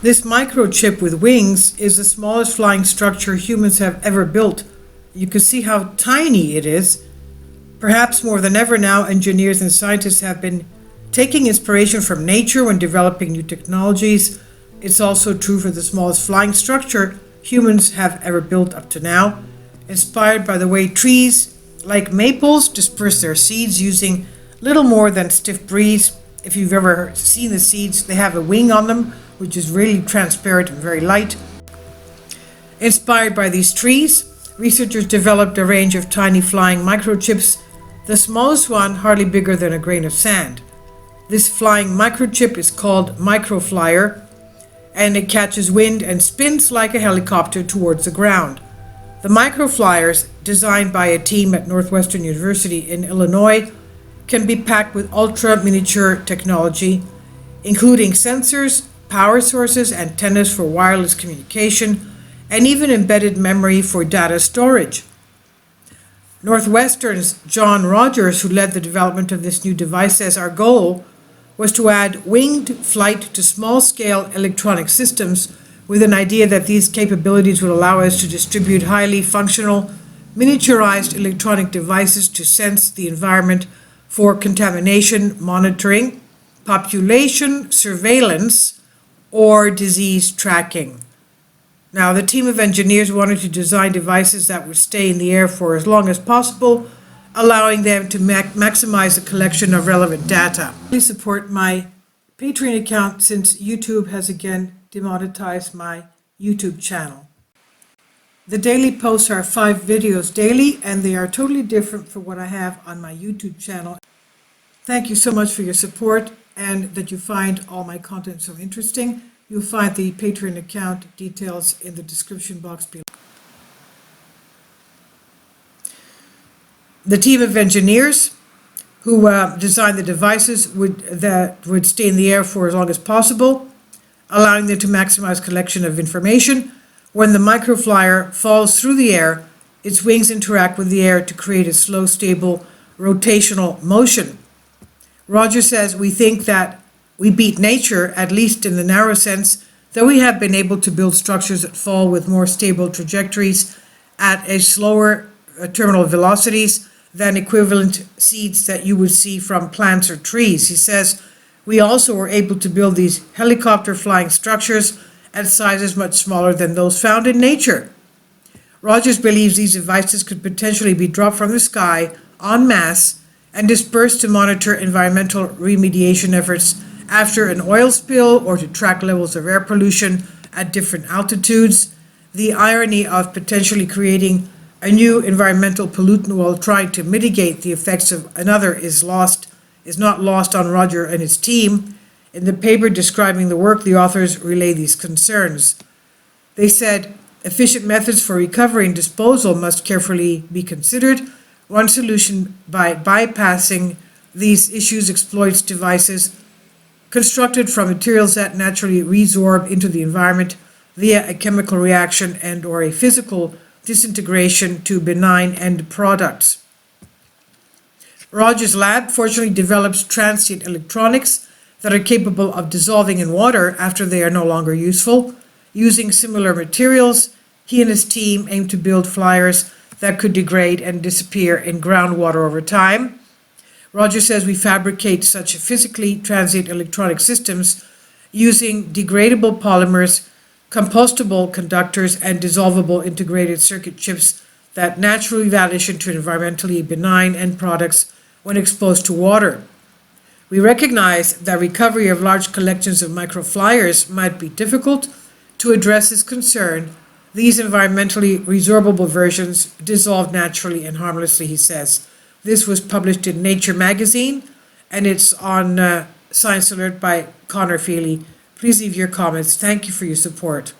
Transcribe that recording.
This microchip with wings is the smallest flying structure humans have ever built. You can see how tiny it is. Perhaps more than ever now, engineers and scientists have been taking inspiration from nature when developing new technologies. It's also true for the smallest flying structure humans have ever built up to now. Inspired by the way trees, like maples, disperse their seeds using little more than stiff breeze. If you've ever seen the seeds, they have a wing on them, which is really transparent and very light. Inspired by these trees, researchers developed a range of tiny flying microchips, the smallest one hardly bigger than a grain of sand. This flying microchip is called Microflyer, and it catches wind and spins like a helicopter towards the ground. The microflyers, designed by a team at Northwestern University in Illinois, can be packed with ultra-miniature technology, including sensors, power sources, antennas for wireless communication, and even embedded memory for data storage. Northwestern's John Rogers, who led the development of this new device, says our goal was to add winged flight to small-scale electronic systems with an idea that these capabilities would allow us to distribute highly functional, miniaturized electronic devices to sense the environment for contamination monitoring, population surveillance, or disease tracking. Now, the team of engineers wanted to design devices that would stay in the air for as long as possible, allowing them to maximize the collection of relevant data. Please support my Patreon account since YouTube has again demonetized my YouTube channel. The daily posts are 5 videos daily, and they are totally different from what I have on my YouTube channel. Thank you so much for your support and that you find all my content so interesting. You'll find the Patreon account details in the description box below. The team of engineers who designed the devices that would stay in the air for as long as possible, allowing them to maximize collection of information. When the microflyer falls through the air, its wings interact with the air to create a slow, stable, rotational motion. Roger says, we think that we beat nature, at least in the narrow sense, that we have been able to build structures that fall with more stable trajectories at a slower terminal velocities than equivalent seeds that you would see from plants or trees. He says, we also were able to build these helicopter flying structures at sizes much smaller than those found in nature. Rogers believes these devices could potentially be dropped from the sky en masse and dispersed to monitor environmental remediation efforts after an oil spill or to track levels of air pollution at different altitudes. The irony of potentially creating a new environmental pollutant while trying to mitigate the effects of another is not lost on Roger and his team. In the paper describing the work, the authors relay these concerns. They said, efficient methods for recovery and disposal must carefully be considered. One solution, by bypassing these issues, exploits devices constructed from materials that naturally resorb into the environment via a chemical reaction and or a physical disintegration to benign end products. Rogers' lab fortunately develops transient electronics that are capable of dissolving in water after they are no longer useful. Using similar materials, he and his team aim to build flyers that could degrade and disappear in groundwater over time. Roger says we fabricate such physically transient electronic systems using degradable polymers, compostable conductors, and dissolvable integrated circuit chips that naturally vanish into environmentally benign end products when exposed to water. We recognize that recovery of large collections of microflyers might be difficult. To address this concern, these environmentally resorbable versions dissolve naturally and harmlessly, he says. This was published in Nature magazine, and it's on Science Alert by Connor Feely. Please leave your comments. Thank you for your support.